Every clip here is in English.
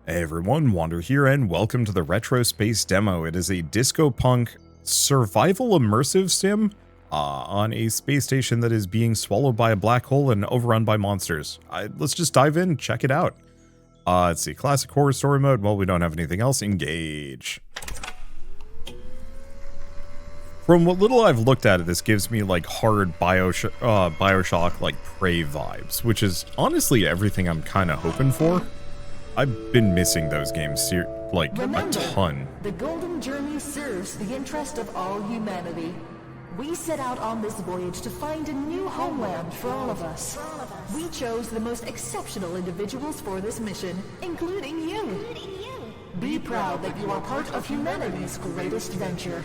Hey everyone, Wander here, and welcome to the Retro Space demo. It is a disco punk survival immersive sim on a space station that is being swallowed by a black hole and overrun by monsters. Let's just dive in, check it out. Let's see, classic horror story mode. Well, we don't have anything else. Engage. From what little I've looked at it, this gives me like hard Bioshock like Prey vibes, which is honestly everything I'm kind of hoping for. I've been missing those games like a ton. The Golden Journey serves the interest of all humanity. We set out on this voyage to find a new homeland for all of us. We chose the most exceptional individuals for this mission, including you. Be proud that you are part of humanity's greatest venture.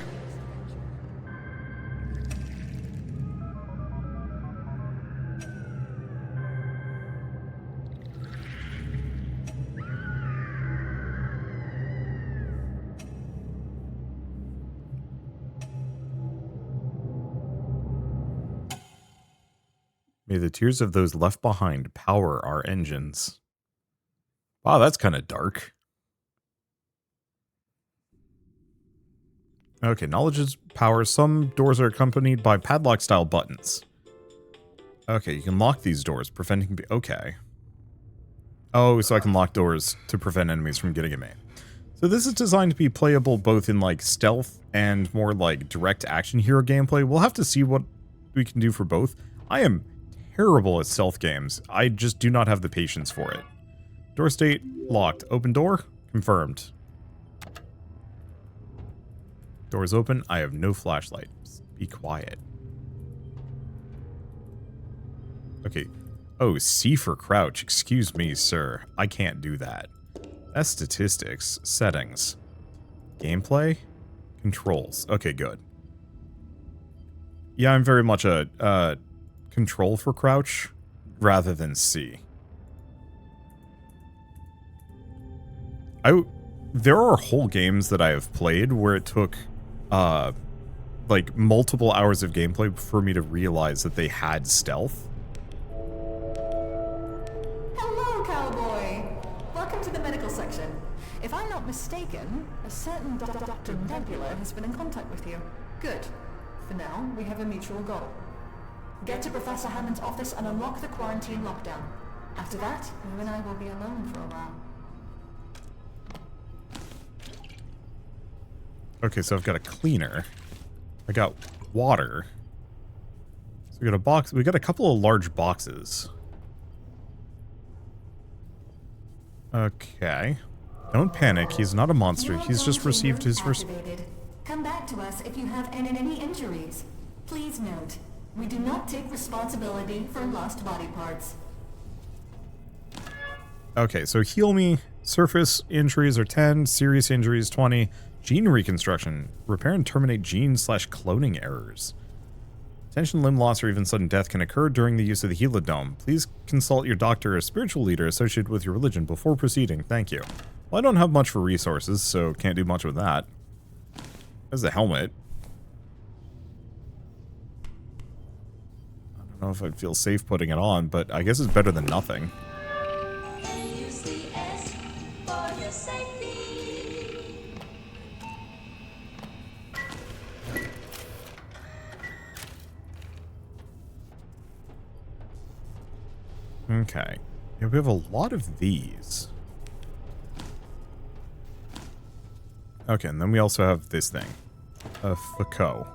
May the tears of those left behind power our engines. Wow, that's kind of dark. Okay, knowledge is power. Some doors are accompanied by padlock-style buttons. Okay, you can lock these doors, preventing... Okay. Oh, so I can lock doors to prevent enemies from getting at me. So this is designed to be playable both in, like, stealth and more, like, direct action hero gameplay. We'll have to see what we can do for both. I am terrible at stealth games. I just do not have the patience for it. Door state locked. Open door confirmed. Doors open. I have no flashlight. Be quiet. Okay. Oh, C for crouch. Excuse me, sir. I can't do that. That's statistics. Settings. Gameplay. Controls. Okay, good. Yeah, I'm very much a control for crouch rather than C. There are whole games that I have played where it took like multiple hours of gameplay for me to realize that they had stealth. Hello, cowboy! Welcome to the medical section. If I'm not mistaken, a certain Dr. Nebula has been in contact with you. Good. For now, we have a mutual goal. Get to Professor Hammond's office and unlock the quarantine lockdown. After that, you and I will be alone for a while. Okay, so I've got a cleaner. I got water. So we got a box. We got a couple of large boxes. Okay. Don't panic. He's not a monster. He's just received his first... Come back to us if you have any injuries. Please note, we do not take responsibility for lost body parts. Okay, so heal me. Surface injuries are 10. Serious injuries 20. Gene reconstruction. Repair and terminate gene/cloning errors. Tension, limb loss, or even sudden death can occur during the use of the Helidome. Please consult your doctor or spiritual leader associated with your religion before proceeding. Thank you. Well, I don't have much for resources, so can't do much with that. There's a helmet. I don't know if I'd feel safe putting it on, but I guess it's better than nothing. Okay. Yeah, we have a lot of these. Okay, and then we also have this thing. A Foucault.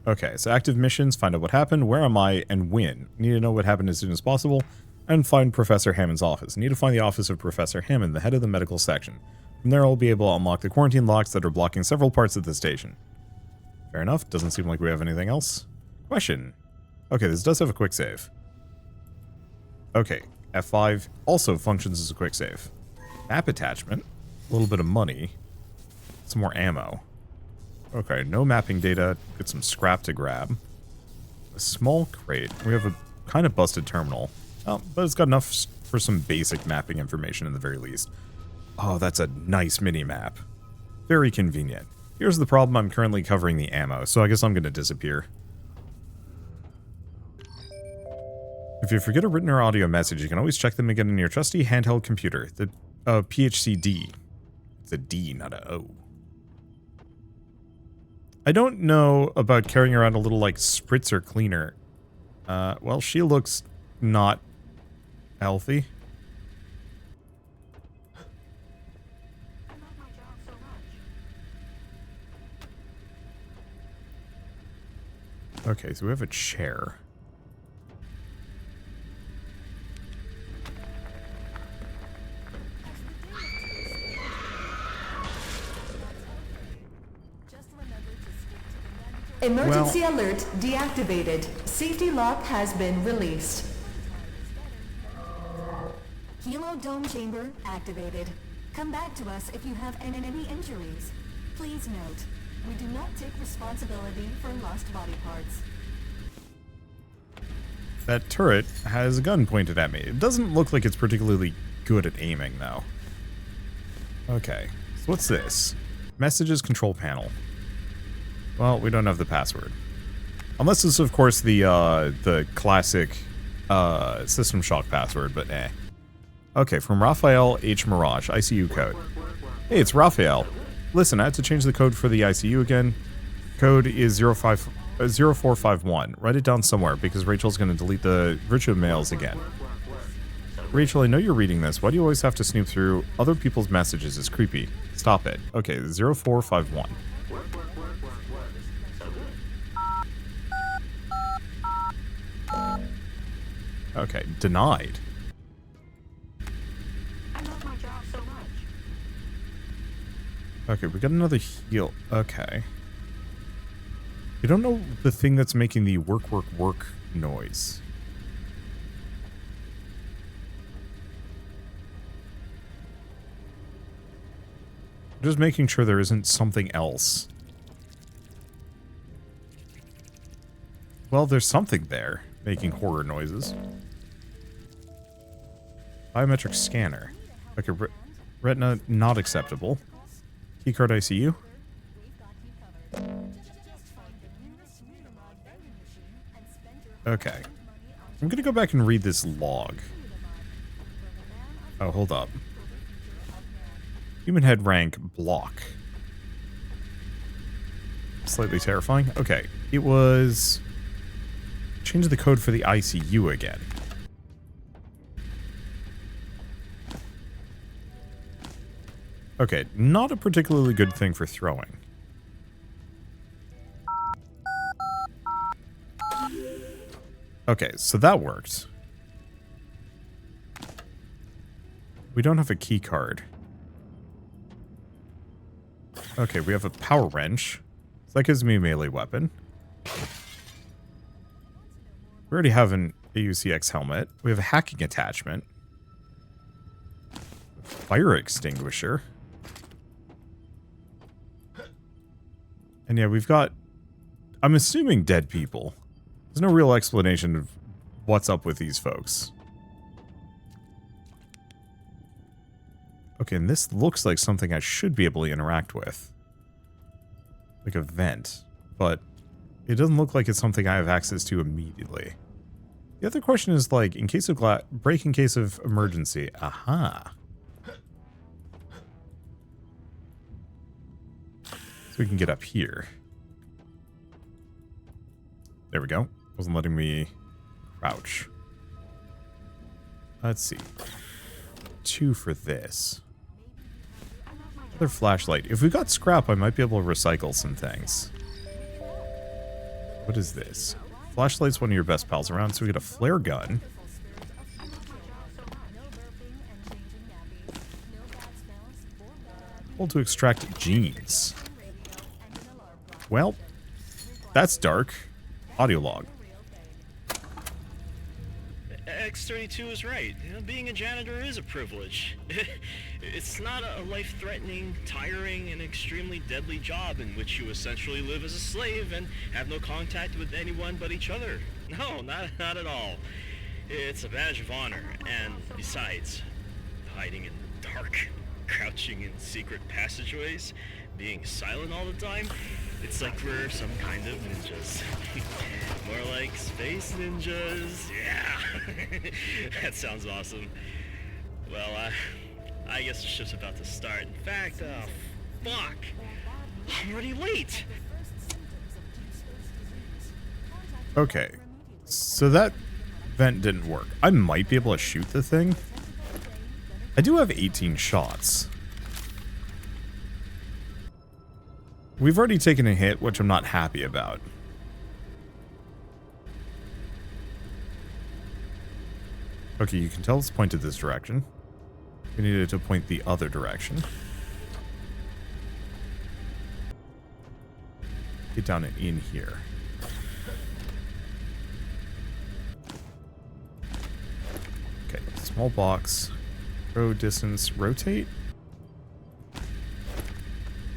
Okay, so active missions, find out what happened, where am I, and when. Need to know what happened as soon as possible, and find Professor Hammond's office. Need to find the office of Professor Hammond, the head of the medical section. From there, I'll be able to unlock the quarantine locks that are blocking several parts of the station. Fair enough. Doesn't seem like we have anything else. Question. Okay, this does have a quick save. Okay, F5 also functions as a quick save. Map attachment. A little bit of money. Some more ammo. Okay, no mapping data. Get some scrap to grab. A small crate. We have a kind of busted terminal. Oh, but it's got enough for some basic mapping information in the very least. Oh, that's a nice mini-map. Very convenient. Here's the problem. I'm currently covering the ammo, so I guess I'm going to disappear. If you forget a written or audio message, you can always check them again in your trusty handheld computer. The PHCD. It's a D, not a O. I don't know about carrying around a little, like, spritzer cleaner. Well, she looks not healthy. Okay, so we have a chair. Emergency alert deactivated. Safety lock has been released. Helo dome chamber activated. Come back to us if you have any injuries. Please note, we do not take responsibility for lost body parts. That turret has a gun pointed at me. It doesn't look like it's particularly good at aiming, though. Okay, so what's this? Messages control panel. Well, we don't have the password. Unless it's, of course, the classic System Shock password, but eh. Okay, from Raphael H. Mirage, ICU code. Hey, it's Raphael. Listen, I had to change the code for the ICU again. Code is 0451. Write it down somewhere, because Rachel's going to delete the virtue mails again. Rachel, I know you're reading this. Why do you always have to snoop through other people's messages? It's creepy. Stop it. Okay, 0451. Okay, denied. I love my job so much. Okay, we got another heal. Okay. You don't know the thing that's making the work, work, work noise. Just making sure there isn't something else. Well, there's something there making horror noises. Biometric scanner. Okay, retina not acceptable. Keycard ICU. Okay. I'm gonna go back and read this log. Oh, hold up. Human head rank block. Slightly terrifying. Okay, it was... Change the code for the ICU again. Okay, not a particularly good thing for throwing. Okay, so that worked. We don't have a key card. Okay, we have a power wrench. So that gives me a melee weapon. We already have an AUCX helmet. We have a hacking attachment. Fire extinguisher. And yeah, we've got... I'm assuming dead people. There's no real explanation of what's up with these folks. Okay, and this looks like something I should be able to interact with. Like a vent. But it doesn't look like it's something I have access to immediately. The other question is, like, in case of break in case of emergency. Aha. So we can get up here. There we go. Wasn't letting me crouch. Let's see. 2 for this. Another flashlight. If we got scrap, I might be able to recycle some things. What is this? Flashlight's one of your best pals around, so we get a flare gun. Hold to extract genes. Well, that's dark. Audio log. X32 is right. You know, being a janitor is a privilege. It's not a life-threatening, tiring, and extremely deadly job in which you essentially live as a slave and have no contact with anyone but each other. No, not at all. It's a badge of honor, and besides, hiding in the dark, crouching in secret passageways, being silent all the time, It's like we're some kind of ninjas. More like space ninjas. Yeah. That sounds awesome. Well, I guess the ship's about to start. In fact, fuck! I'm already late! Okay, so that vent didn't work. I might be able to shoot the thing. I do have 18 shots. We've already taken a hit, which I'm not happy about. Okay, you can tell it's pointed this direction. We needed it to point the other direction. Get down and in here. Okay, small box. Throw distance, rotate.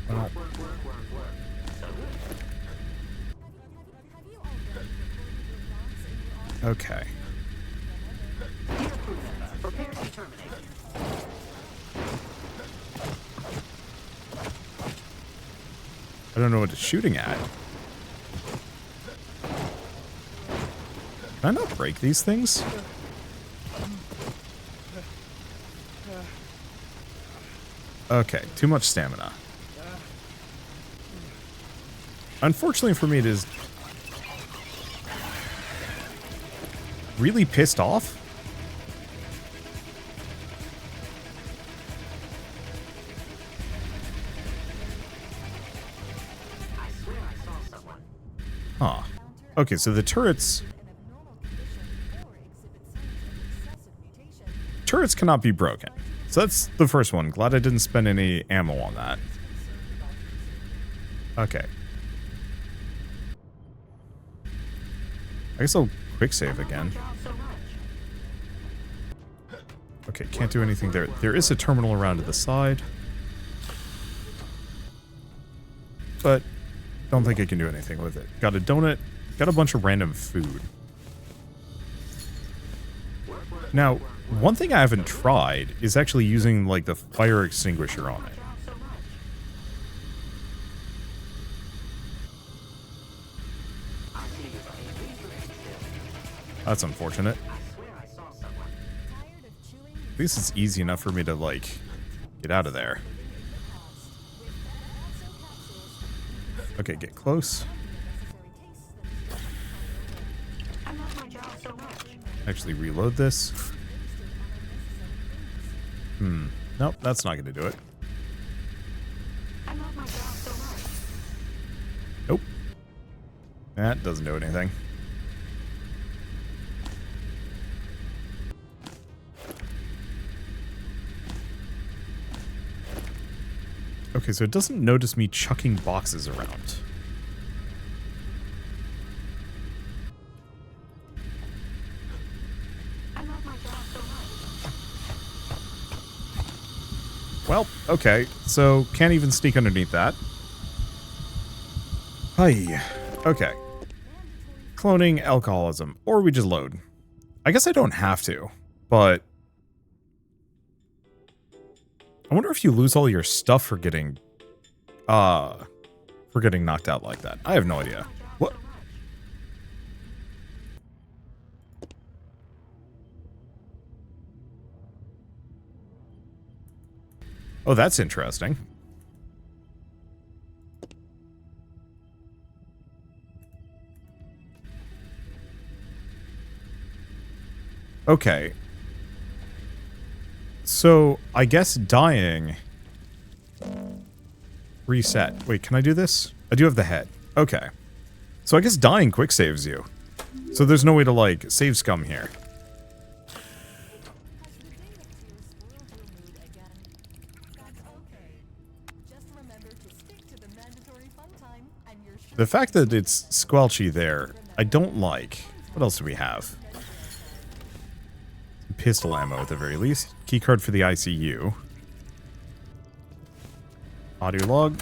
Well, okay. I don't know what it's shooting at. Can I not break these things? Okay, too much stamina. Unfortunately for me, it is really pissed off. Huh. Okay, so the turrets cannot be broken. So that's the first one. Glad I didn't spend any ammo on that. Okay. I guess I'll quick save again. Okay, can't do anything there. There is a terminal around to the side. But don't think I can do anything with it. Got a donut. Got a bunch of random food. Now, one thing I haven't tried is actually using, like, the fire extinguisher on it. That's unfortunate. At least it's easy enough for me to, like, get out of there. Okay, get close. Actually reload this. Nope, that's not going to do it. Nope. That doesn't do anything. Okay, so it doesn't notice me chucking boxes around. Well, okay, so can't even sneak underneath that. Hi. Okay. Cloning, alcoholism, or we just load. I guess I don't have to, but I wonder if you lose all your stuff for getting knocked out like that. I have no idea. What? Oh, that's interesting. Okay. So, I guess dying... Reset. Wait, can I do this? I do have the head. Okay. So I guess dying quick saves you. So there's no way to, like, save scum here. The fact that it's squelchy there, I don't like. What else do we have? Pistol ammo at the very least. Keycard for the ICU. Audio log.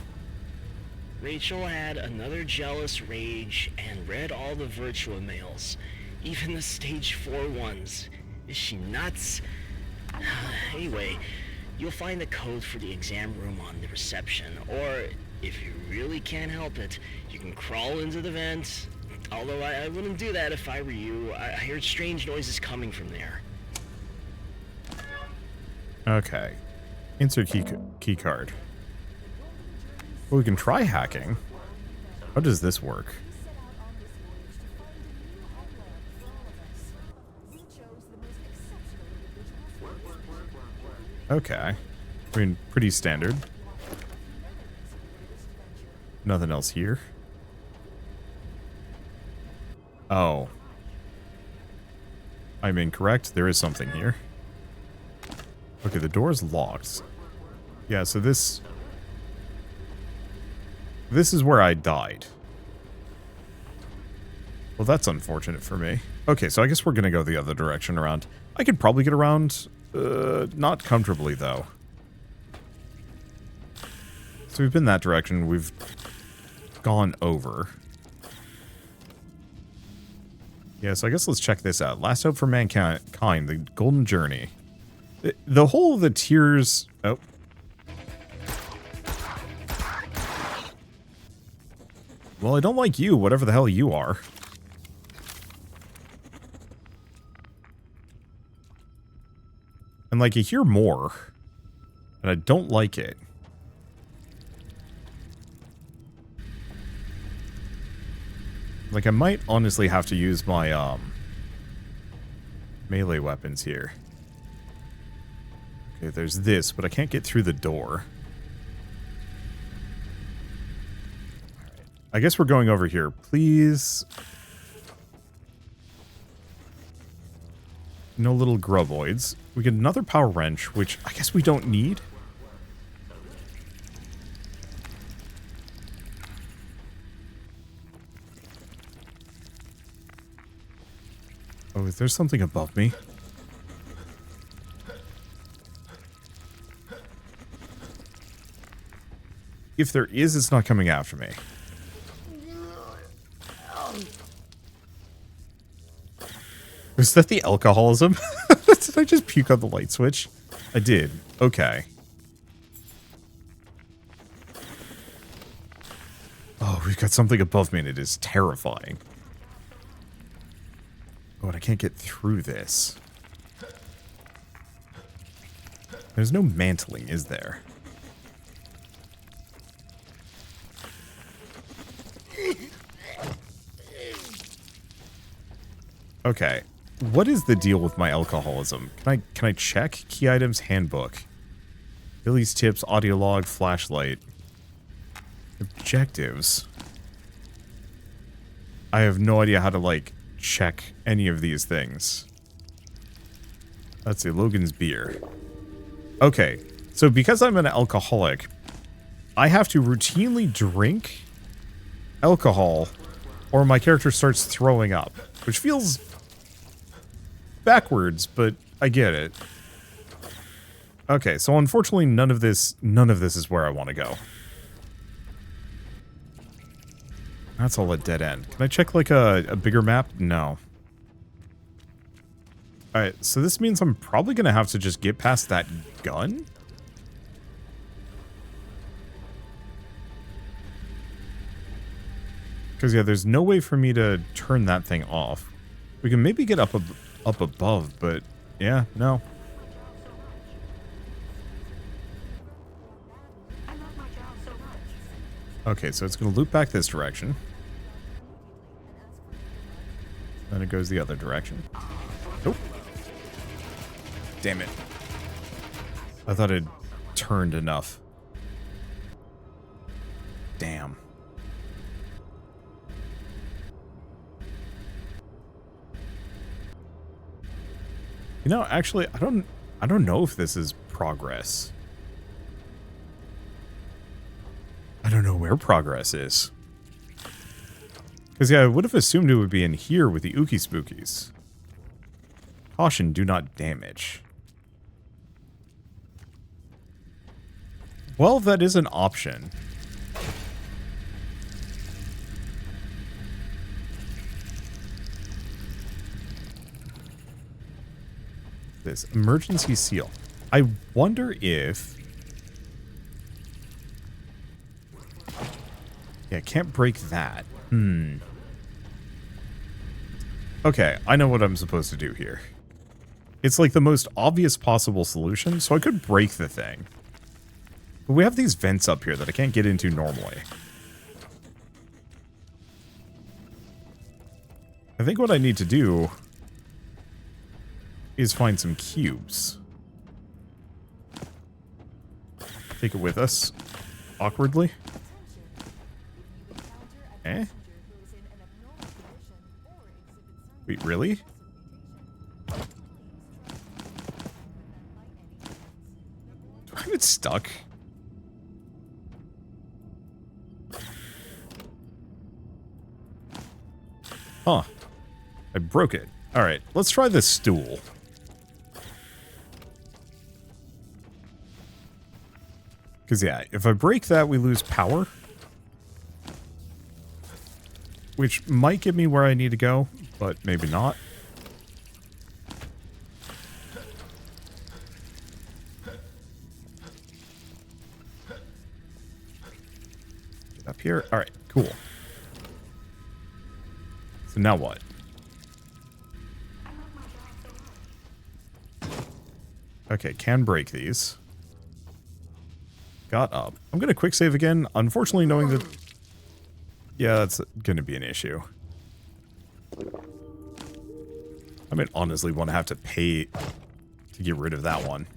Rachel had another jealous rage and read all the virtua mails. Even the stage 4 ones. Is she nuts? Anyway, you'll find the code for the exam room on the reception, or If you really can't help it, you can crawl into the vent. Although I wouldn't do that if I were you. I heard strange noises coming from there. Okay. Insert key card. Well, we can try hacking. How does this work? Okay. I mean, pretty standard. Nothing else here. Oh. I'm incorrect. There is something here. Okay, the door is locked. Yeah, so this is where I died. Well, that's unfortunate for me. Okay, so I guess we're gonna go the other direction around. I could probably get around, not comfortably, though. So we've been that direction. We've gone over. Yeah, so I guess let's check this out. Last Hope for Mankind, the Golden Journey. The whole of the tiers... Oh. Well, I don't like you, whatever the hell you are. And, like, you hear more. And I don't like it. Like, I might honestly have to use my, melee weapons here. Okay, there's this, but I can't get through the door. I guess we're going over here. Please. No little gruboids. We get another power wrench, which I guess we don't need. Oh, is there something above me? If there is, it's not coming after me. Was that the alcoholism? Did I just puke on the light switch? I did. Okay. Oh, we've got something above me and it is terrifying. Oh, and I can't get through this. There's no mantling, is there? Okay. What is the deal with my alcoholism? Can I check? Key items, handbook. Billy's tips, audio log, flashlight. Objectives. I have no idea how to, like, check any of these things. Let's see, Logan's beer. Okay, so because I'm an alcoholic, I have to routinely drink alcohol or my character starts throwing up, which feels backwards, but I get it. Okay, so unfortunately none of this is where I want to go. That's all a dead end. Can I check like a bigger map? No. Alright, so this means I'm probably going to have to just get past that gun? Because, yeah, there's no way for me to turn that thing off. We can maybe get up above, but, yeah, no. Okay, so it's going to loop back this direction. Then it goes the other direction. Nope. Damn it. I thought it turned enough. Damn. You know, actually, I don't know if this is progress. I don't know where progress is. Because, yeah, I would have assumed it would be in here with the Ookie Spookies. Caution, do not damage. Well, that is an option. This emergency seal. I wonder if... Yeah, can't break that. Okay, I know what I'm supposed to do here. It's like the most obvious possible solution, so I could break the thing. But we have these vents up here that I can't get into normally. I think what I need to do is find some cubes. Take it with us. Awkwardly. Eh? Wait, really? Do I have it stuck? Huh. I broke it. Alright, let's try this stool. Because, yeah, if I break that, we lose power. Which might get me where I need to go, but maybe not. Get up here. Alright, cool. So now what? Okay, can break these. Got up. I'm gonna quick save again, unfortunately knowing that... Yeah, that's gonna be an issue. I might honestly want to have to pay to get rid of that one.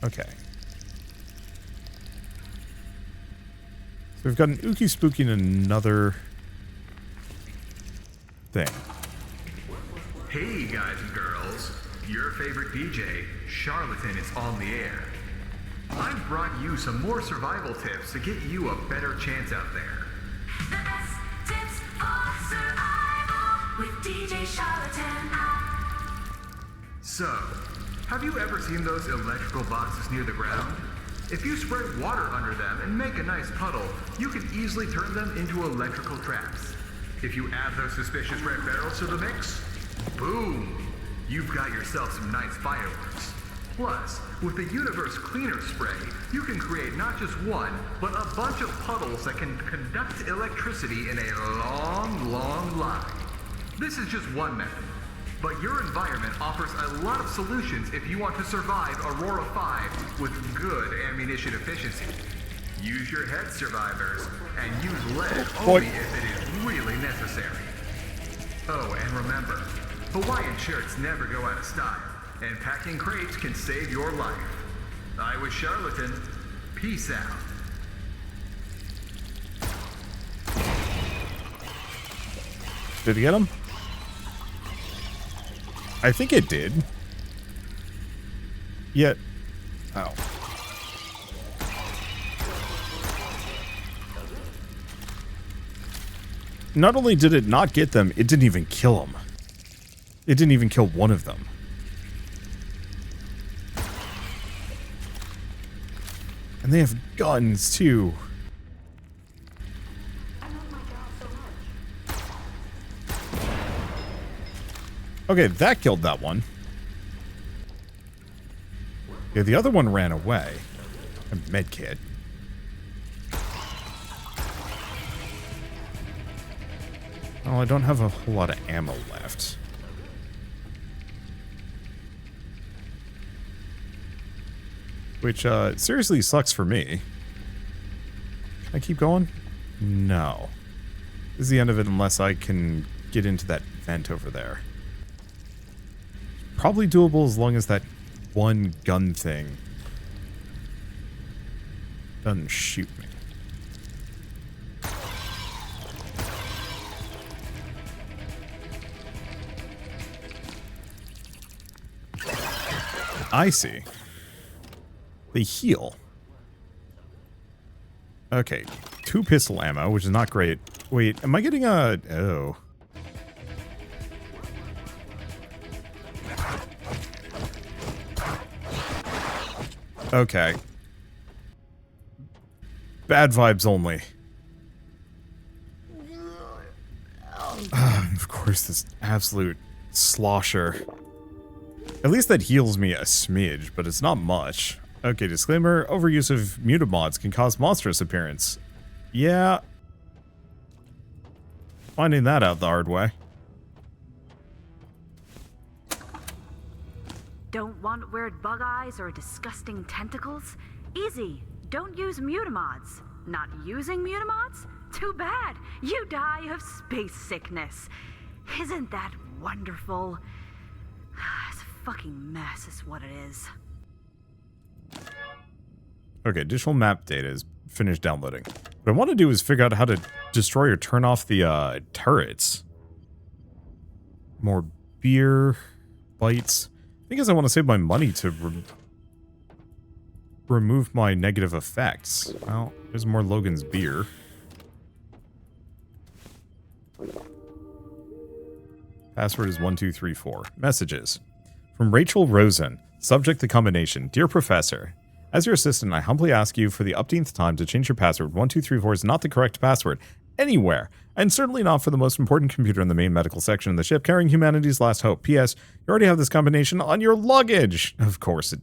Okay. So we've got an Ookie Spooky and another thing. Hey guys and girls, your favorite DJ, Charlatan, is on the air. I've brought you some more survival tips to get you a better chance out there. The best tips for survival with DJ Charlatan. So, have you ever seen those electrical boxes near the ground? If you spray water under them and make a nice puddle, you can easily turn them into electrical traps. If you add those suspicious red barrels to the mix, boom! You've got yourself some nice fireworks. Plus, with the Universe Cleaner Spray, you can create not just one, but a bunch of puddles that can conduct electricity in a long, long line. This is just one method, but your environment offers a lot of solutions if you want to survive Aurora 5 with good ammunition efficiency. Use your head, survivors, and use lead only if it is really necessary. Oh, and remember, Hawaiian shirts never go out of style, and packing crates can save your life. I was Charlatan. Peace out. Did it get him? I think it did. Yet... Oh. Not only did it not get them, it didn't even kill them. It didn't even kill one of them. And they have guns, too. Okay, that killed that one. Yeah, the other one ran away. A medkit. Oh, I don't have a whole lot of ammo left. Which, seriously sucks for me. Can I keep going? No. This is the end of it unless I can get into that vent over there. Probably doable as long as that one gun thing doesn't shoot me. I see. They heal. Okay, 2 pistol ammo, which is not great. Wait, am I getting a... Oh. Okay. Bad vibes only. Of course, this absolute slosher. At least that heals me a smidge, but it's not much. Okay, disclaimer, overuse of mutant mods can cause monstrous appearance. Yeah. Finding that out the hard way. Don't want weird bug eyes or disgusting tentacles? Easy. Don't use mutamods. Not using mutamods? Too bad. You die of space sickness. Isn't that wonderful? It's a fucking mess is what it is. Okay, additional map data is finished downloading. What I want to do is figure out how to destroy or turn off the turrets. More beer, bites. I think I want to save my money to remove my negative effects. Well, there's more Logan's beer. Password is 1234. Messages. From Rachel Rosen. Subject the combination. Dear Professor, as your assistant, I humbly ask you for the upteenth time to change your password. 1234 is not the correct password. Anywhere. And certainly not for the most important computer in the main medical section of the ship, carrying humanity's last hope. P.S. You already have this combination on your luggage. Of course it...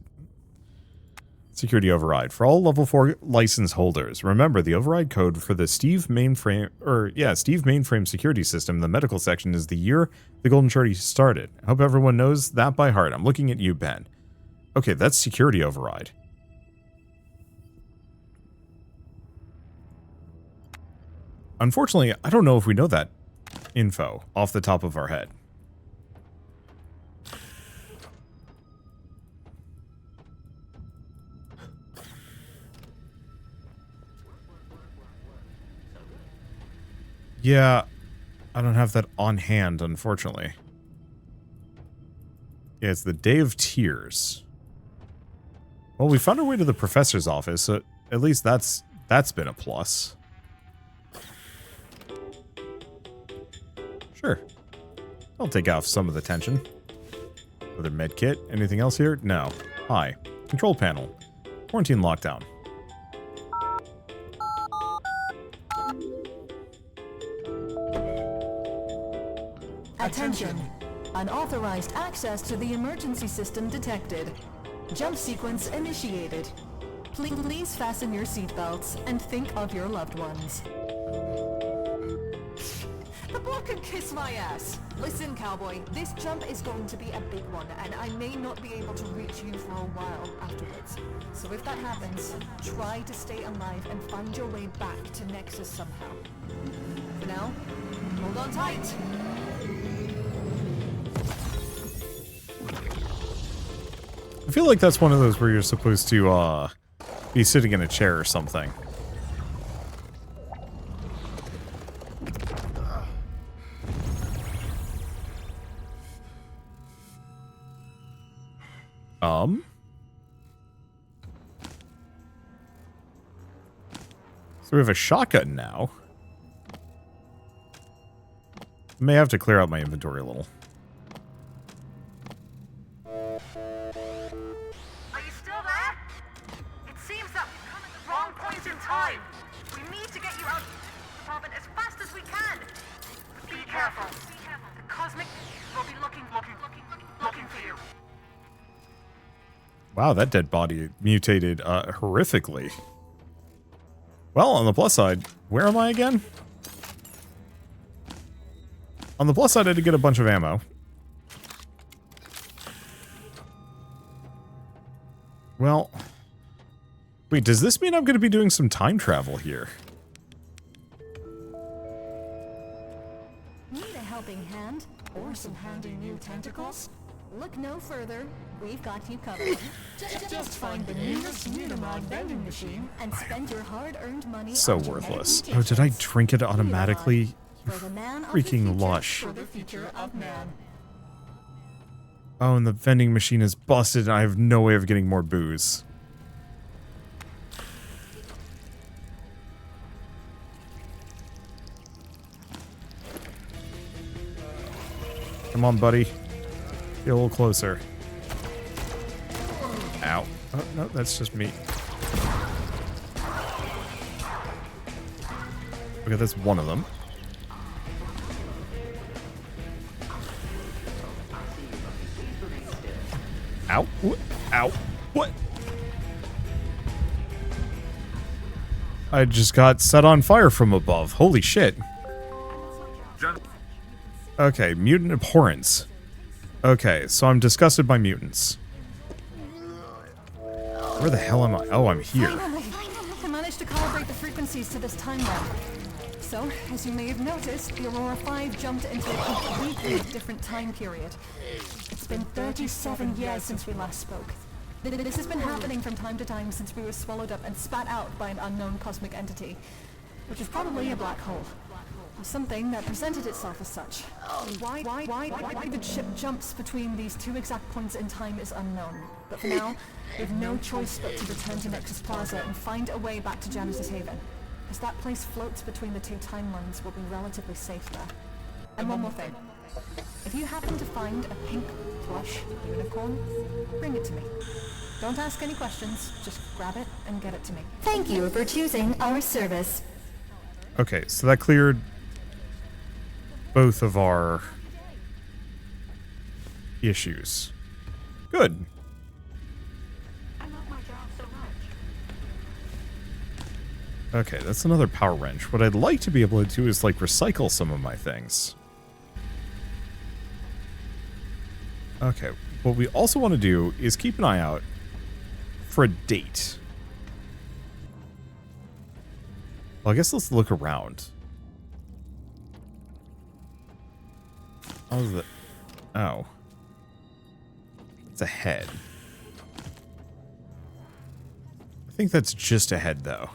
Security override. For all level 4 license holders, remember the override code for the Steve mainframe security system in the medical section is the year the Golden Shorty started. I hope everyone knows that by heart. I'm looking at you, Ben. Okay, that's security override. Unfortunately, I don't know if we know that info off the top of our head. Yeah, I don't have that on hand, unfortunately. Yeah, it's the Day of Tears. Well, we found our way to the professor's office, so at least that's been a plus. Sure. I'll take off some of the tension. Another med kit. Anything else here? No. Hi. Control panel. Quarantine lockdown. Attention! Unauthorized access to the emergency system detected. Jump sequence initiated. Please fasten your seatbelts and think of your loved ones. The block can kiss my ass. Listen, cowboy, this jump is going to be a big one, and I may not be able to reach you for a while afterwards. So if that happens, try to stay alive and find your way back to Nexus somehow. For now, hold on tight. I feel like that's one of those where you're supposed to be sitting in a chair or something. So we have a shotgun now. May have to clear out my inventory a little. Are you still there? It seems that we've come at the wrong point in time. We need to get you out of the department as fast as we can. But be careful. The Cosmic will be looking for you. Wow, that dead body mutated horrifically. Well, on the plus side, where am I again? On the plus side, I did get a bunch of ammo. Well, wait, does this mean I'm going to be doing some time travel here? Need a helping hand? Or some handy new tentacles? Look no further. We've got you covered. Just find the nearest Unimod vending machine and spend your hard-earned money So on genetic worthless. Oh, mutations. did I drink it automatically? For the man of the Freaking future, lush. For the future of man. Oh, and the vending machine is busted and I have no way of getting more booze. Come on, buddy. Get a little closer. Ow. Oh, no, that's just me. Okay, that's one of them. Ow. Ow. What? I just got set on fire from above. Holy shit. Okay, mutant abhorrence. Okay, so I'm disgusted by mutants. Where the hell am I? Oh, I'm here. Finally, I managed to calibrate the frequencies to this timeline. So, as you may have noticed, the Aurora 5 jumped into a completely different time period. It's been 37 years since we last spoke. This has been happening from time to time since we were swallowed up and spat out by an unknown cosmic entity, which is probably a black hole. Or something that presented itself as such. Why the ship jumps between these two exact points in time is unknown. But for now, we have no choice but to return to Nexus Plaza and find a way back to Janice's Haven. As that place floats between the two timelines, we'll be relatively safe there. And one more thing. If you happen to find a pink plush unicorn, bring it to me. Don't ask any questions, just grab it and get it to me. Thank you for choosing our service. Okay, so that cleared both of our issues. Good. Okay, that's another power wrench. What I'd like to be able to do is, like, recycle some of my things. Okay, what we also want to do is keep an eye out for a date. Well, I guess let's look around. How's the... Oh. It's a head. I think that's just a head, though.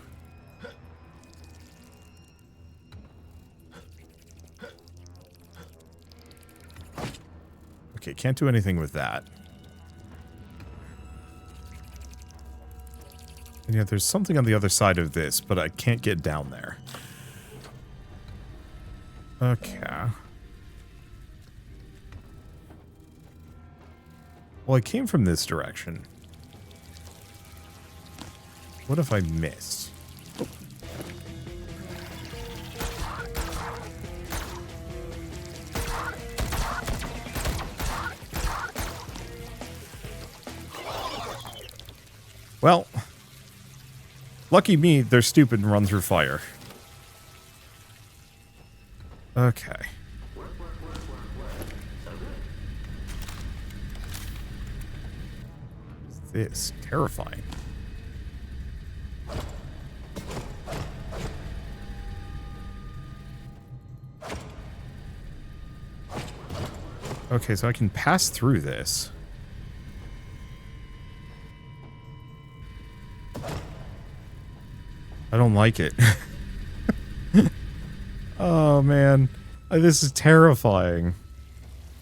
Okay, can't do anything with that. And yet there's something on the other side of this, but I can't get down there. Okay. Well, I came from this direction. What if I missed? Oh. Well, lucky me, they're stupid and run through fire. Okay. This terrifying. Okay, so I can pass through this. I don't like it. Oh, man. This is terrifying.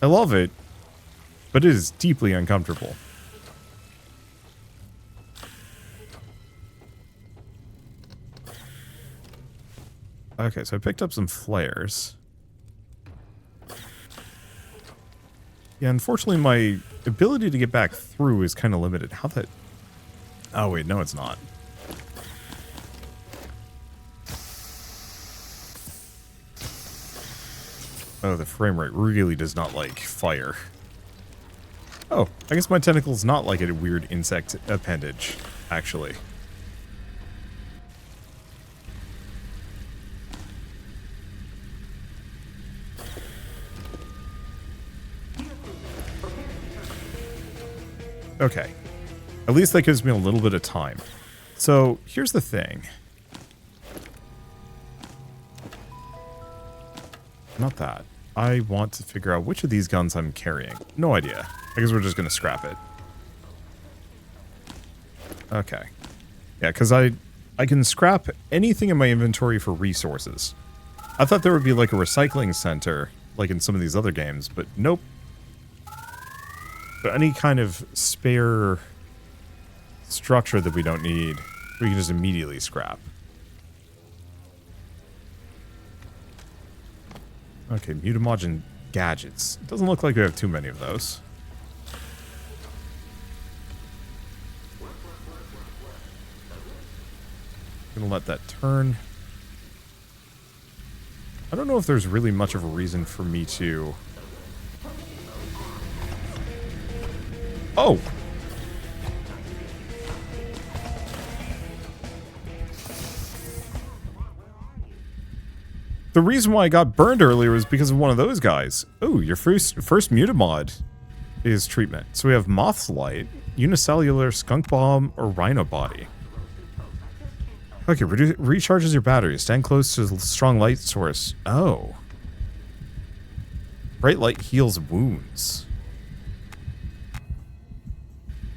I love it, but it is deeply uncomfortable. Okay, so I picked up some flares. Yeah, unfortunately, my ability to get back through is kind of limited. How that... Oh, wait, no, it's not. Oh, the frame rate really does not like fire. Oh, I guess my tentacle's not like a weird insect appendage, actually. Okay. At least that gives me a little bit of time. So, here's the thing. Not that. I want to figure out which of these guns I'm carrying. No idea. I guess we're just going to scrap it. Okay. Yeah, because I can scrap anything in my inventory for resources. I thought there would be like a recycling center, like in some of these other games, but nope. But any kind of spare structure that we don't need, we can just immediately scrap. Okay, mutamogen gadgets. Doesn't look like we have too many of those. Gonna let that turn. I don't know if there's really much of a reason for me to... Oh! The reason why I got burned earlier was because of one of those guys. Oh, your first mutamod is treatment. So we have Moth's Light, Unicellular, Skunk Bomb, or Rhino Body. Okay, recharges your battery. Stand close to the strong light source. Oh. Bright light heals wounds.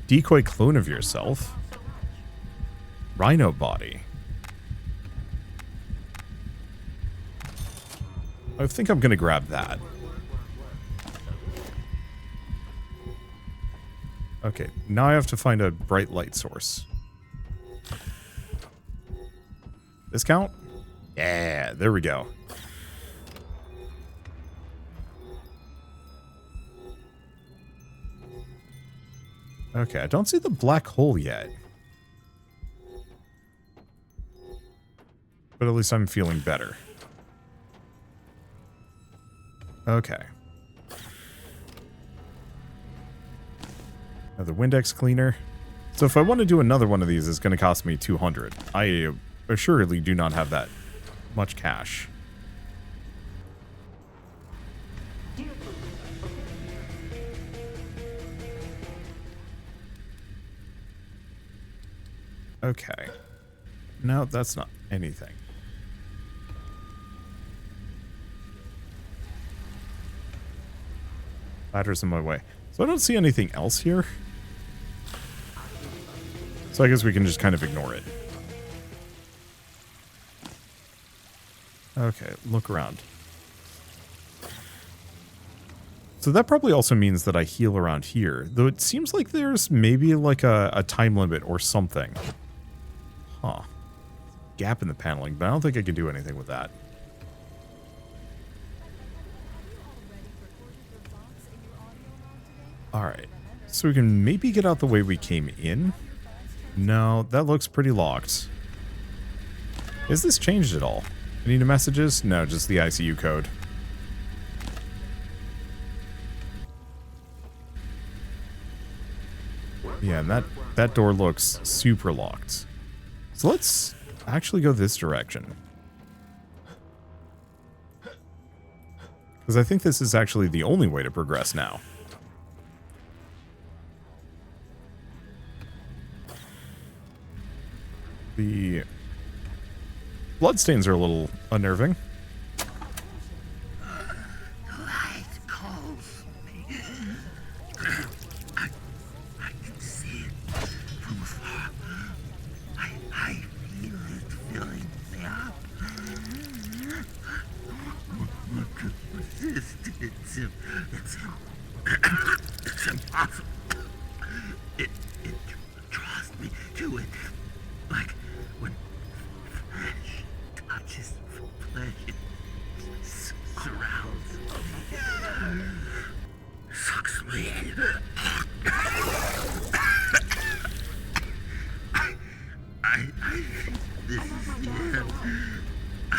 Decoy clone of yourself. Rhino Body. I think I'm going to grab that. Okay, now I have to find a bright light source. Discount? Yeah, there we go. Okay, I don't see the black hole yet. But at least I'm feeling better. Okay. Now the Windex cleaner. So if I want to do another one of these, it's going to cost me 200. I assuredly do not have that much cash. Okay. No, that's not anything. Ladder's in my way. So I don't see anything else here. So I guess we can just kind of ignore it. Okay, look around. So that probably also means that I heal around here. Though it seems like there's maybe like a time limit or something. Huh. Gap in the paneling, but I don't think I can do anything with that. Alright. So we can maybe get out the way we came in. No, that looks pretty locked. Is this changed at all? Any new messages? No, just the ICU code. Yeah, and that door looks super locked. So let's actually go this direction. Because I think this is actually the only way to progress now. The bloodstains are a little unnerving. Light calls me. I can see it from afar. I feel it filling me up. What could resist? It's impossible. It draws me to it. Like when flesh touches flesh, it surrounds me, sucks me in. This is the end. I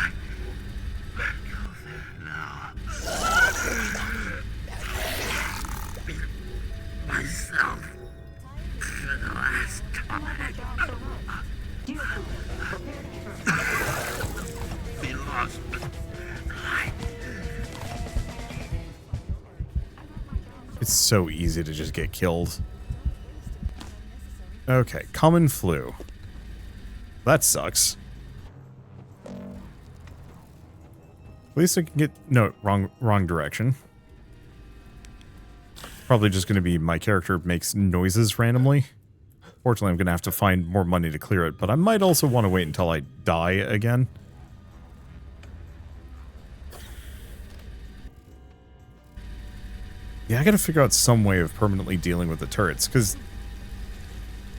go there now. Myself for the last time. Be lost. It's so easy to just get killed. Okay, common flu. That sucks. At least I can get... No, wrong direction. Probably just going to be my character makes noises randomly. Fortunately, I'm going to have to find more money to clear it, but I might also want to wait until I die again. Yeah, I got to figure out some way of permanently dealing with the turrets, because...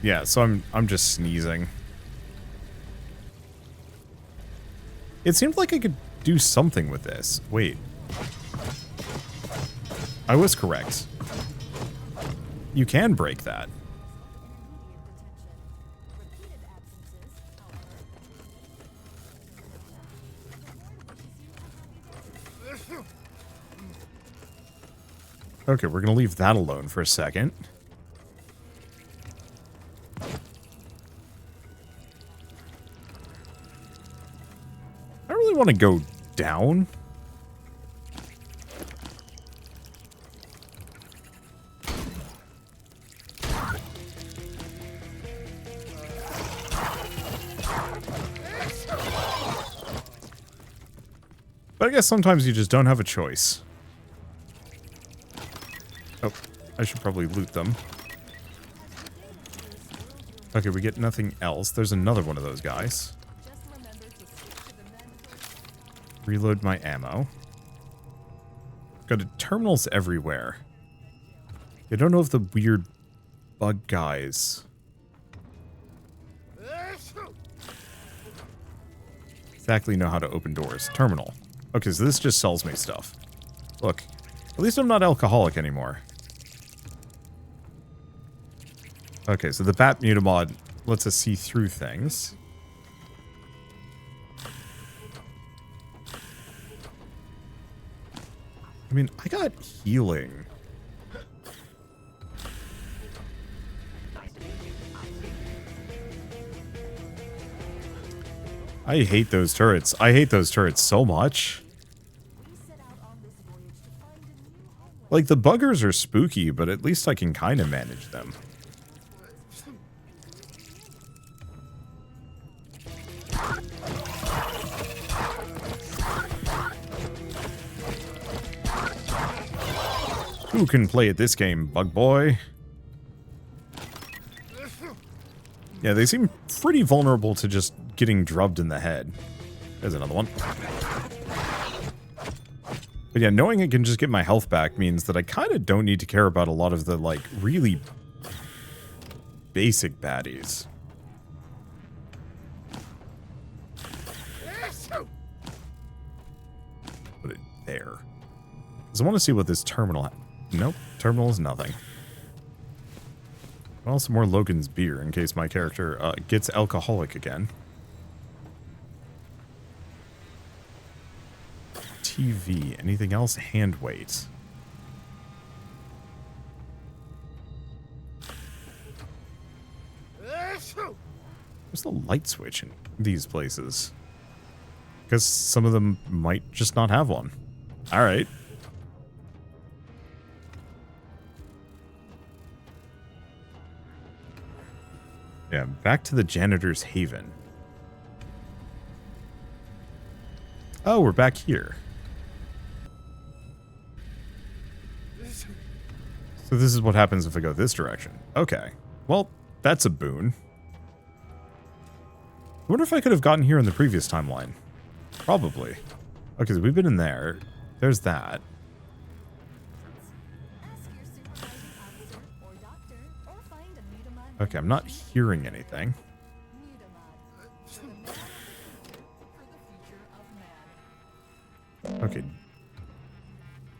Yeah, so I'm just sneezing. It seemed like I could do something with this. Wait. I was correct. You can break that. Okay, we're going to leave that alone for a second. I really want to go down? But I guess sometimes you just don't have a choice. Oh, I should probably loot them. Okay, we get nothing else. There's another one of those guys. Reload my ammo. Got terminals everywhere. I don't know if the weird bug guys exactly know how to open doors. Terminal. Okay, so this just sells me stuff. Look, at least I'm not alcoholic anymore. Okay, so the bat mutamod lets us see through things. I mean, I got healing. I hate those turrets. I hate those turrets so much. Like, the buggers are spooky, but at least I can kind of manage them. Who can play at this game, bug boy? Yeah, they seem pretty vulnerable to just getting drubbed in the head. There's another one. But yeah, knowing I can just get my health back means that I kind of don't need to care about a lot of the, like, really basic baddies. Put it there. Because I want to see what this terminal... Nope, terminal is nothing. Well, some more Logan's beer in case my character gets alcoholic again. TV. Anything else? Hand weight. Where's the light switch in these places? Because some of them might just not have one. Alright. Yeah, back to the janitor's haven. Oh, we're back here. So this is what happens if I go this direction. Okay. Well, that's a boon. I wonder if I could have gotten here in the previous timeline. Probably. Okay, so we've been in there. There's that. Okay, I'm not hearing anything. Okay.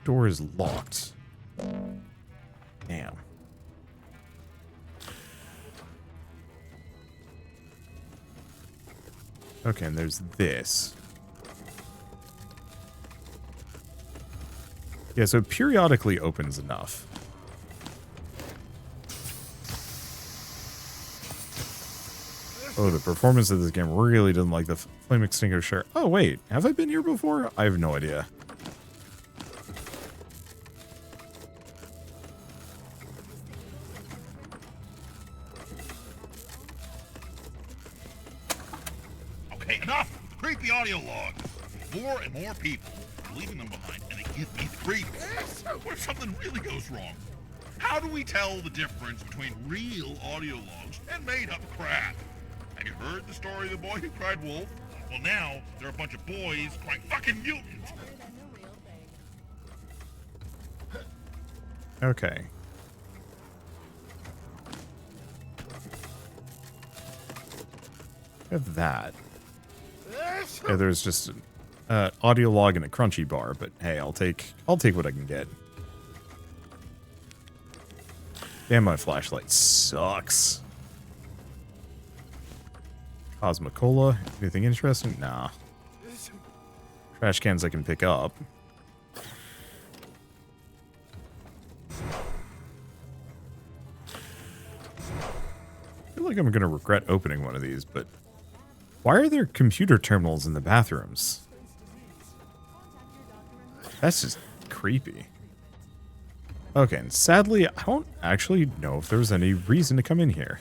Door is locked. Damn. Okay, and there's this. Yeah, so it periodically opens enough. Oh, the performance of this game really doesn't like the flame extinguisher. Oh, wait. Have I been here before? I have no idea. Okay, enough! Creepy audio logs. More and more people are leaving them behind, and they give me the creeps. What if something really goes wrong? How do we tell the difference between real audio logs and made-up crap? Have you heard the story of the boy who cried wolf? Well, now, there are a bunch of boys crying fucking mutant. Okay. I have that. Yeah, there's just an audio log and a crunchy bar, but hey, I'll take what I can get. Damn, my flashlight sucks. Cosmocola. Anything interesting? Nah. Trash cans I can pick up. I feel like I'm going to regret opening one of these, but why are there computer terminals in the bathrooms? That's just creepy. Okay, and sadly, I don't actually know if there's any reason to come in here.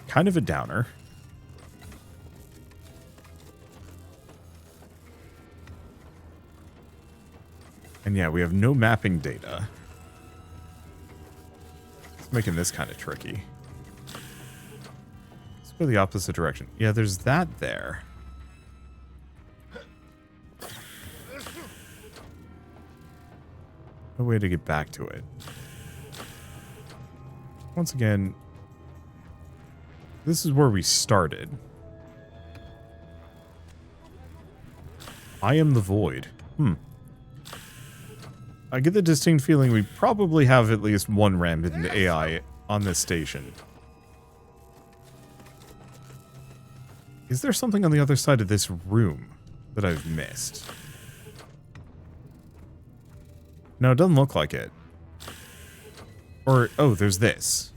Kind of a downer. And yeah, we have no mapping data. It's making this kind of tricky. Let's go the opposite direction. Yeah, there's that there. No way to get back to it. Once again, this is where we started. I am the void. I get the distinct feeling we probably have at least one rampant AI on this station. Is there something on the other side of this room that I've missed? No, it doesn't look like it. Or, oh, there's this.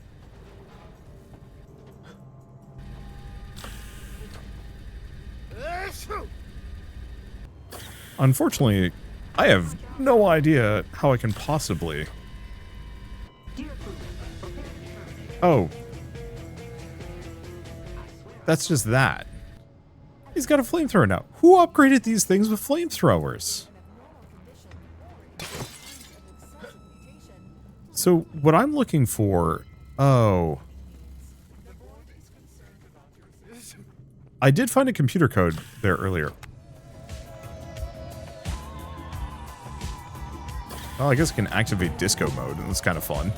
Unfortunately, I have no idea how I can possibly... Oh. That's just that. He's got a flamethrower now. Who upgraded these things with flamethrowers? So, what I'm looking for... Oh. I did find a computer code there earlier. Well, I guess I can activate disco mode, and that's kind of fun.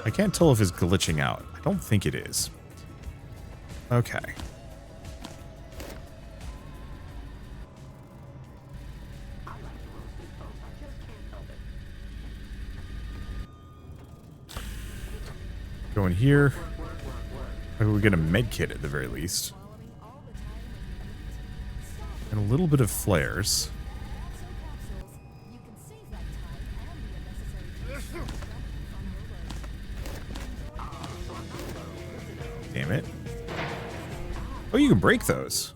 I can't tell if it's glitching out. I don't think it is. Okay. Go in here. Maybe we get a med kit at the very least. And a little bit of flares. Damn it. Oh, you can break those.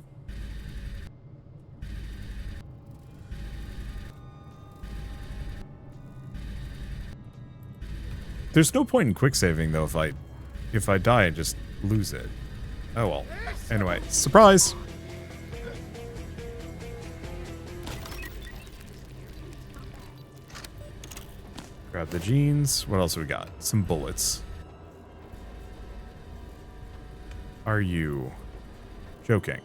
There's no point in quick saving though if I die, I just lose it. Oh well. Anyway, surprise! Grab the jeans. What else have we got? Some bullets. Are you joking?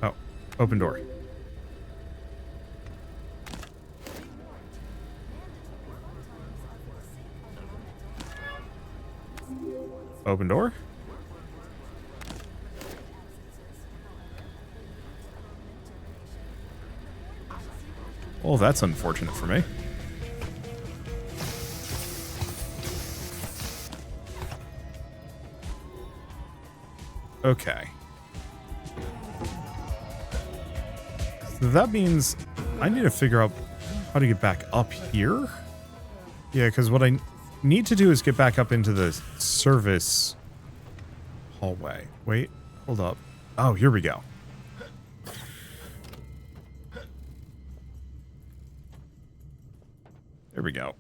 Oh, open door. Open door? Well, that's unfortunate for me. Okay. So that means I need to figure out how to get back up here? Yeah, because what I need to do is get back up into the service hallway. Wait, hold up. Oh, here we go. There we go.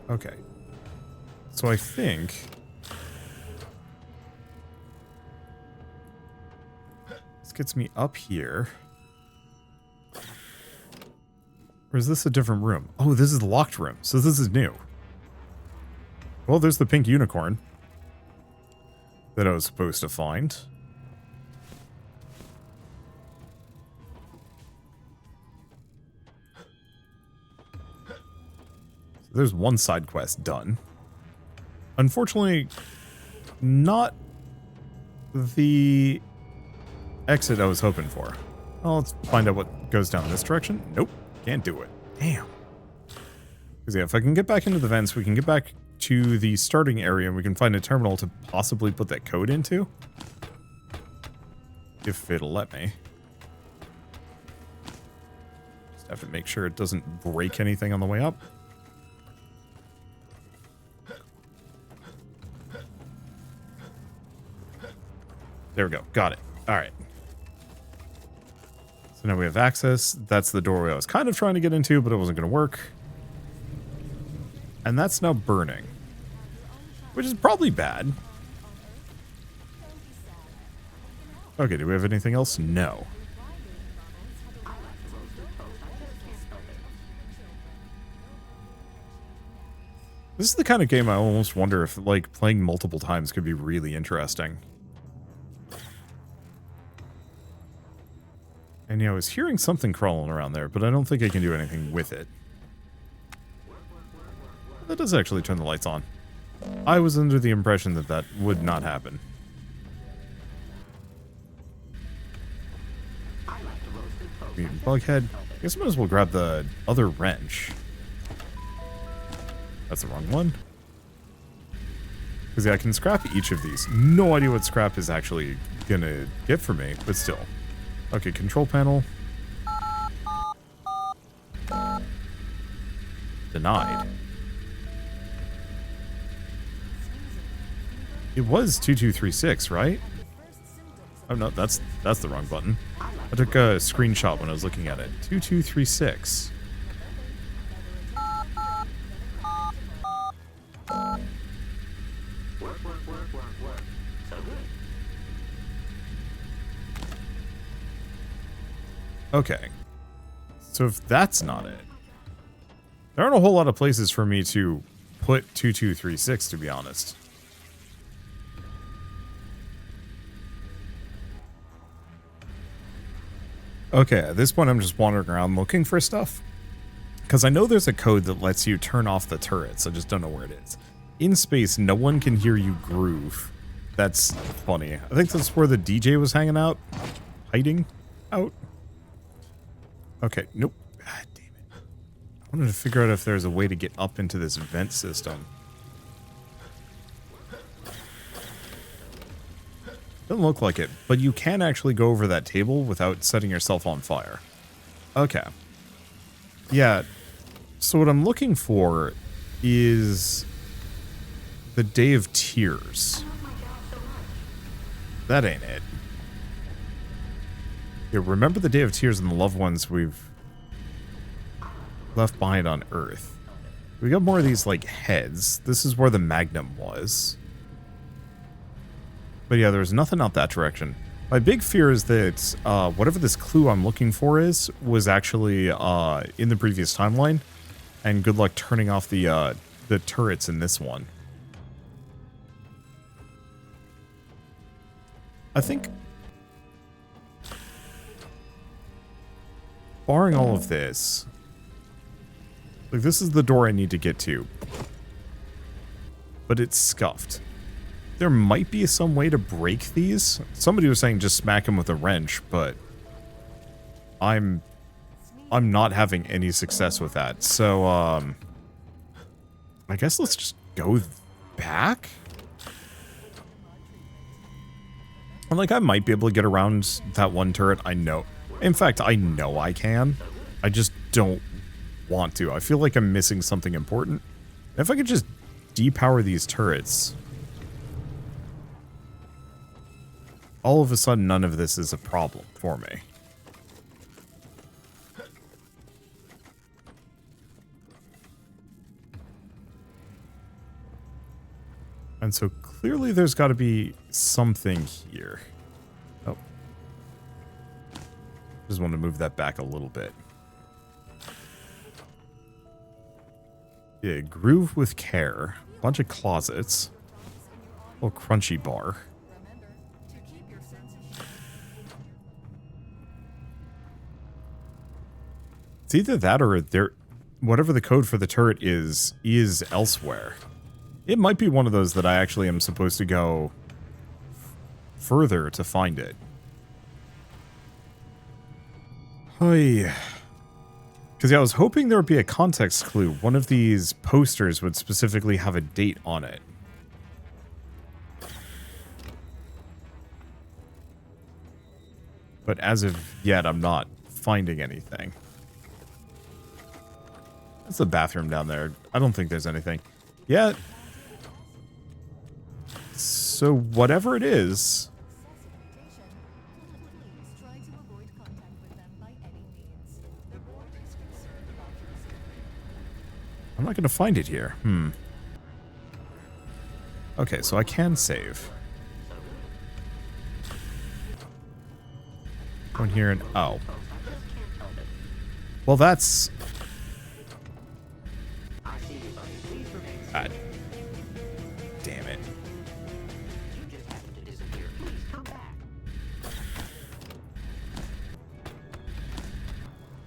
Okay. So I think... this gets me up here. Or is this a different room? Oh, this is the locked room. So this is new. Well, there's the pink unicorn that I was supposed to find. So there's one side quest done. Unfortunately, not the exit I was hoping for. Well, let's find out what goes down this direction. Nope, can't do it. Damn. Because yeah, if I can get back into the vents, we can get back to the starting area and we can find a terminal to possibly put that code into. If it'll let me. Just Have to make sure it doesn't break anything on the way up. There we go. Got it. All right. So now we have access. That's the doorway I was kind of trying to get into, but it wasn't going to work. And that's now burning, which is probably bad. Okay, do we have anything else? No. This is the kind of game I almost wonder if, like, playing multiple times could be really interesting. And yeah, I was hearing something crawling around there, but I don't think I can do anything with it. That does actually turn the lights on. I was under the impression that that would not happen. Mutant bughead. I guess I might as well grab the other wrench. That's the wrong one. Because yeah, I can scrap each of these. No idea what scrap is actually gonna get for me, but still. Okay, control panel. Denied. It was 2236, right? Oh no, that's the wrong button. I took a screenshot when I was looking at it. 2236. Okay. So if that's not it, there aren't a whole lot of places for me to put 2236, to be honest. Okay, at this point I'm just wandering around looking for stuff. Because I know there's a code that lets you turn off the turrets, I just don't know where it is. In space, no one can hear you groove. That's funny. I think that's where the DJ was hanging out. Hiding out. Okay, nope. God damn it. I wanted to figure out if there's a way to get up into this vent system. Doesn't look like it, but you can actually go over that table without setting yourself on fire. Okay. Yeah, so what I'm looking for is the Day of Tears. That ain't it. Yeah, remember the Day of Tears and the loved ones we've left behind on Earth. We got more of these, like, heads. This is where the Magnum was. But yeah, there's nothing out that direction. My big fear is that whatever this clue I'm looking for is, was actually in the previous timeline. And good luck turning off the turrets in this one. I think, barring all of this, like, this is the door I need to get to. But it's scuffed. There might be some way to break these. Somebody was saying just smack him with a wrench, but I'm not having any success with that. So, I guess let's just go back. And, like, I might be able to get around that one turret. I know. In fact, I know I can. I just don't want to. I feel like I'm missing something important. If I could just depower these turrets, all of a sudden none of this is a problem for me. And so clearly there's got to be something here. Oh. Just want to move that back a little bit. Yeah, groove with care. Bunch of closets. Little crunchy bar. It's either that or whatever the code for the turret is elsewhere. It might be one of those that I actually am supposed to go further to find it. Hi. Because yeah, I was hoping there would be a context clue. One of these posters would specifically have a date on it. But as of yet, I'm not finding anything. That's the bathroom down there. I don't think there's anything. Yeah. So whatever it is... I'm not going to find it here. Okay, so I can save. Go in here and... Oh. Well, that's... God. Damn it.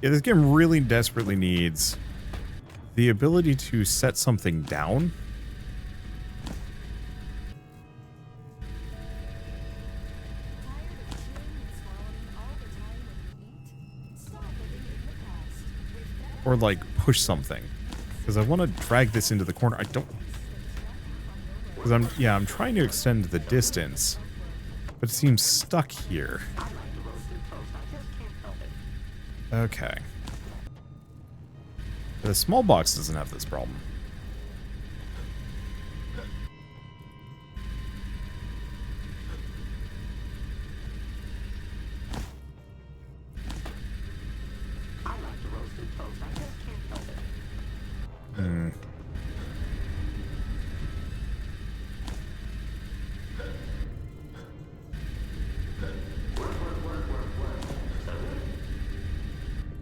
Yeah, this game really desperately needs the ability to set something down. Or like push something. Because I want to drag this into the corner. I don't... Because I'm trying to extend the distance. But it seems stuck here. Okay. The small box doesn't have this problem.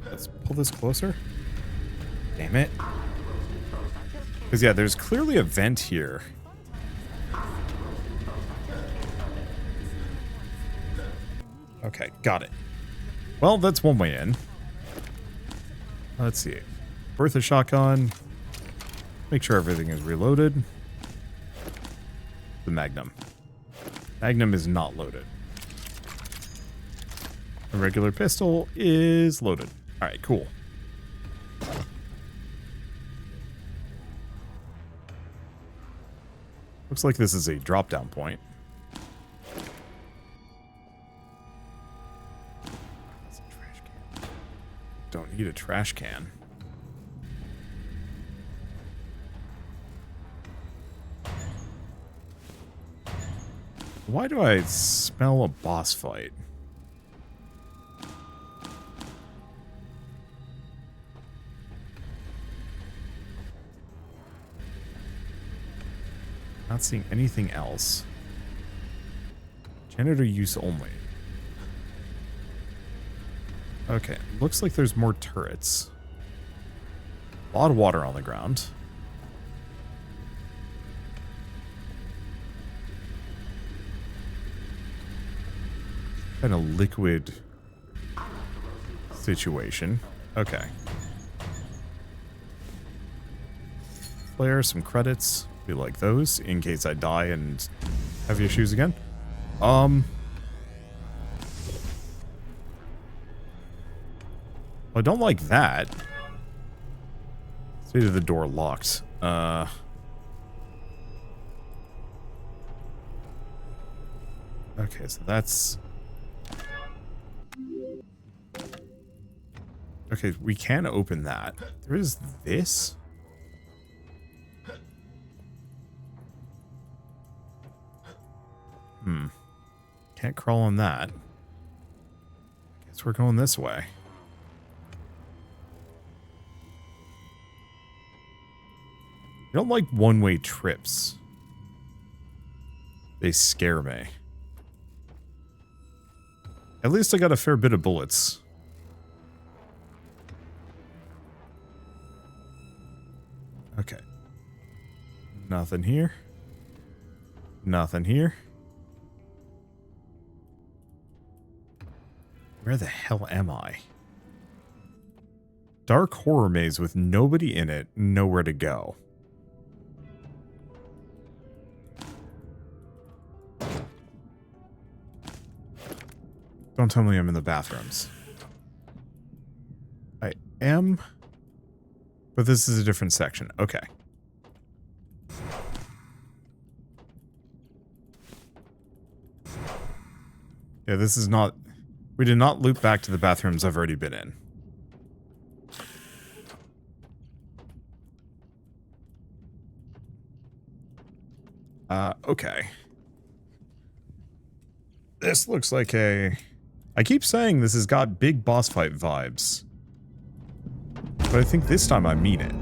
Let's pull this closer. Damn it. Because, yeah, there's clearly a vent here. Okay, got it. Well, that's one way in. Let's see. Bertha shotgun. Make sure everything is reloaded. The Magnum. Magnum is not loaded. A regular pistol is loaded. Alright, cool. Looks like this is a drop-down point. That's a trash can. Don't need a trash can. Why do I smell a boss fight? Not seeing anything else. Janitor use only. Okay, looks like there's more turrets. A lot of water on the ground. Kind of liquid situation. Okay. Flare, some credits. We like those in case I die and have issues again. I don't like that. State of the door locked. Okay, so that's... Okay, we can open that. There is this. Can't crawl on that. Guess we're going this way. I don't like one-way trips. They scare me. At least I got a fair bit of bullets. Okay. Nothing here. Nothing here. Where the hell am I? Dark horror maze with nobody in it, nowhere to go. Don't tell me I'm in the bathrooms. I am, but this is a different section. Okay. Yeah, this is not... We did not loop back to the bathrooms I've already been in. Okay. This looks like a... I keep saying this has got big boss fight vibes. But I think this time I mean it.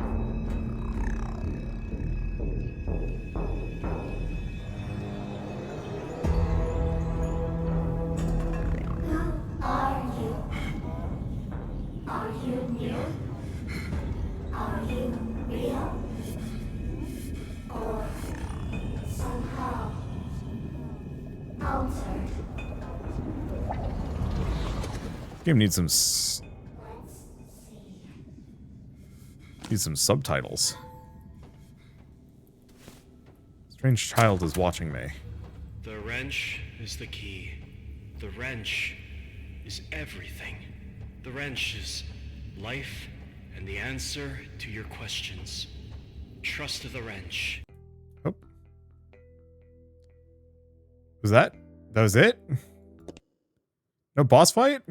Are you? Are you new? Are you real? Or somehow altered? Game needs some Need some subtitles. Strange child is watching me. The wrench is the key. The wrench is everything. The wrench is life and the answer to your questions. Trust the wrench. Oh. Was that? That was it? No boss fight?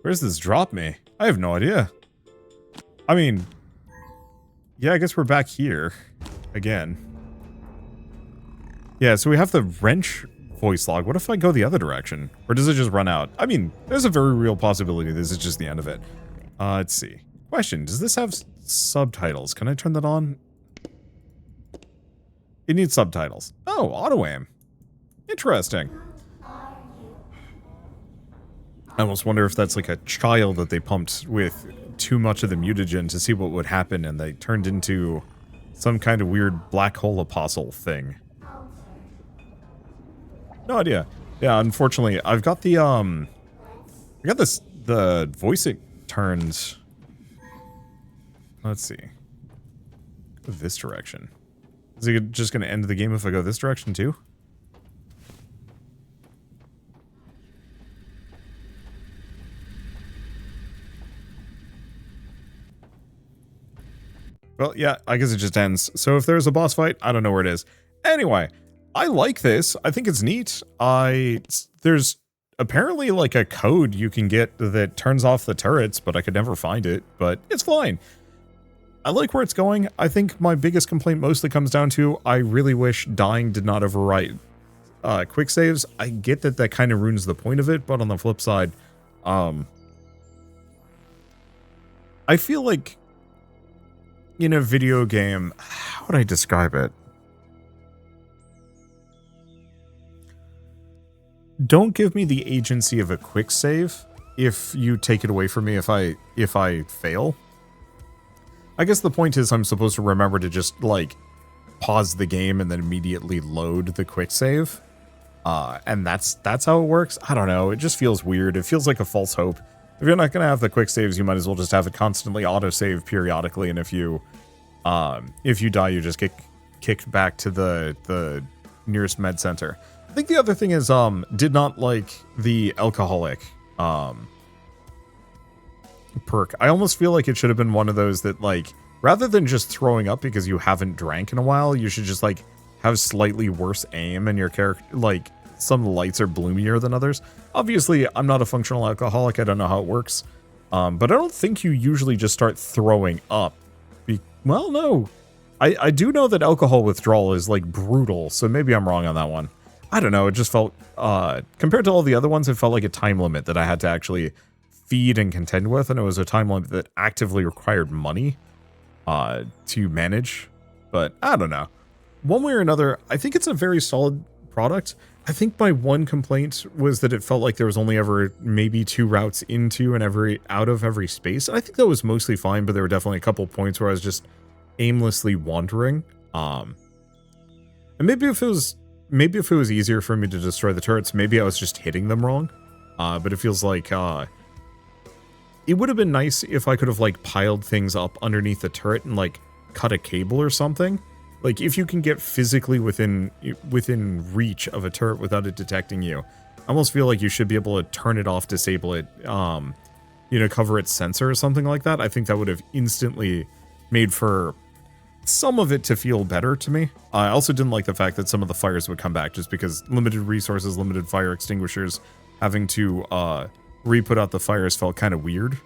Where does this drop me? I have no idea. I mean, yeah, I guess we're back here again. Yeah, so we have the wrench voice log. What if I go the other direction? Or does it just run out? I mean, there's a very real possibility this is just the end of it. Let's see. Question, does this have subtitles? Can I turn that on? It needs subtitles. Oh, auto-aim. Interesting. I almost wonder if that's like a child that they pumped with too much of the mutagen to see what would happen, and they turned into some kind of weird black hole apostle thing. No idea. Yeah, unfortunately, I've got the, I got this, the voice it turns. Let's see. Go this direction. Is it just going to end the game if I go this direction too? Well, yeah, I guess it just ends. So if there's a boss fight, I don't know where it is. Anyway, I like this. I think it's neat. There's apparently like a code you can get that turns off the turrets, but I could never find it. But it's fine. I like where it's going. I think my biggest complaint mostly comes down to I really wish dying did not overwrite quick saves. I get that that kind of ruins the point of it, but on the flip side, I feel like in a video game, how would I describe it? Don't give me the agency of a quick save if you take it away from me if I fail. I guess the point is I'm supposed to remember to just like pause the game and then immediately load the quick save. And that's how it works. I don't know. It just feels weird. It feels like a false hope. If you're not going to have the quick saves, you might as well just have it constantly autosave periodically, and if you die, you just get kicked back to the nearest med center. I think the other thing is, did not like the alcoholic, perk. I almost feel like it should have been one of those that, like, rather than just throwing up because you haven't drank in a while, you should just, like, have slightly worse aim and your character, like, some lights are bloomier than others. Obviously, I'm not a functional alcoholic. I don't know how it works. But I don't think you usually just start throwing up. Well, no. I do know that alcohol withdrawal is, like, brutal, so maybe I'm wrong on that one. I don't know. It just felt, compared to all the other ones, it felt like a time limit that I had to actually feed and contend with, and it was a time limit that actively required money to manage. But I don't know. One way or another, I think it's a very solid product. I think my one complaint was that it felt like there was only ever maybe 2 routes into and out of every space. And I think that was mostly fine, but there were definitely a couple points where I was just aimlessly wandering. And maybe if it was easier for me to destroy the turrets, maybe I was just hitting them wrong. But it feels like it would have been nice if I could have like piled things up underneath the turret and like cut a cable or something. Like, if you can get physically within reach of a turret without it detecting you, I almost feel like you should be able to turn it off, disable it, cover its sensor or something like that. I think that would have instantly made for some of it to feel better to me. I also didn't like the fact that some of the fires would come back just because limited resources, limited fire extinguishers, having to re-put out the fires felt kind of weird.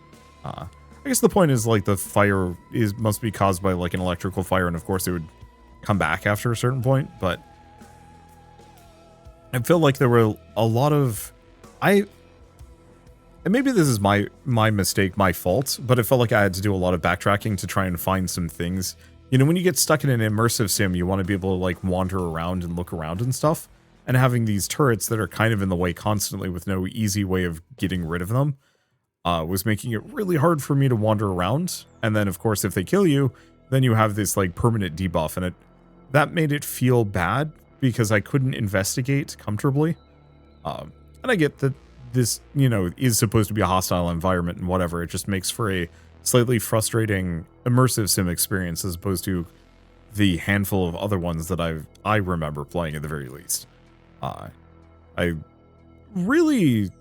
I guess the point is, like, the fire must be caused by, like, an electrical fire, and of course it would come back after a certain point, but I feel like there were a lot of... and maybe this is my mistake, my fault, but it felt like I had to do a lot of backtracking to try and find some things. You know, when you get stuck in an immersive sim, you want to be able to, like, wander around and look around and stuff, and having these turrets that are kind of in the way constantly with no easy way of getting rid of them was making it really hard for me to wander around. And then, of course, if they kill you, then you have this, like, permanent debuff, and that made it feel bad because I couldn't investigate comfortably. And I get that this, you know, is supposed to be a hostile environment and whatever. It just makes for a slightly frustrating immersive sim experience as opposed to the handful of other ones that I remember playing at the very least. I really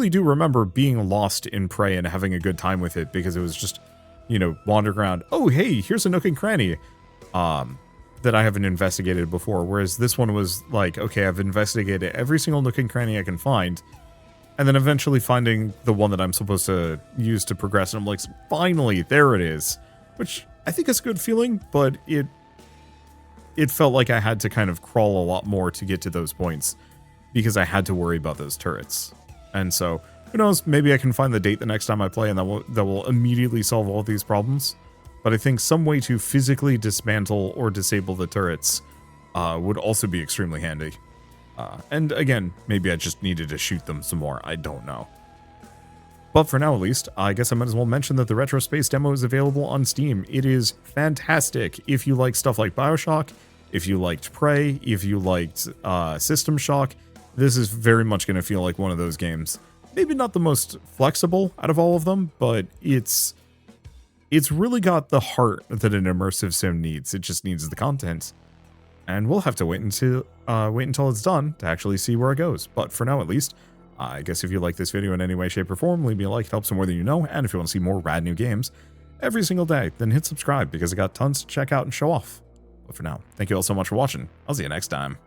do remember being lost in Prey and having a good time with it because it was just, you know, wandering around. Oh, hey, here's a nook and cranny that I haven't investigated before. Whereas this one was like, okay, I've investigated every single nook and cranny I can find, and then eventually finding the one that I'm supposed to use to progress. And I'm like, finally, there it is. Which I think is a good feeling, but it felt like I had to kind of crawl a lot more to get to those points because I had to worry about those turrets. And so, who knows, maybe I can find the date the next time I play and that will immediately solve all these problems. But I think some way to physically dismantle or disable the turrets would also be extremely handy. And again, maybe I just needed to shoot them some more. I don't know. But for now, at least, I guess I might as well mention that the Retro Space demo is available on Steam. It is fantastic if you like stuff like BioShock, if you liked Prey, if you liked System Shock. This is very much going to feel like one of those games. Maybe not the most flexible out of all of them, but it's really got the heart that an immersive sim needs. It just needs the content. And we'll have to wait until it's done to actually see where it goes. But for now, at least, I guess if you like this video in any way, shape, or form, leave me a like. It helps more than you know. And if you want to see more rad new games every single day, then hit subscribe because I got tons to check out and show off. But for now, thank you all so much for watching. I'll see you next time.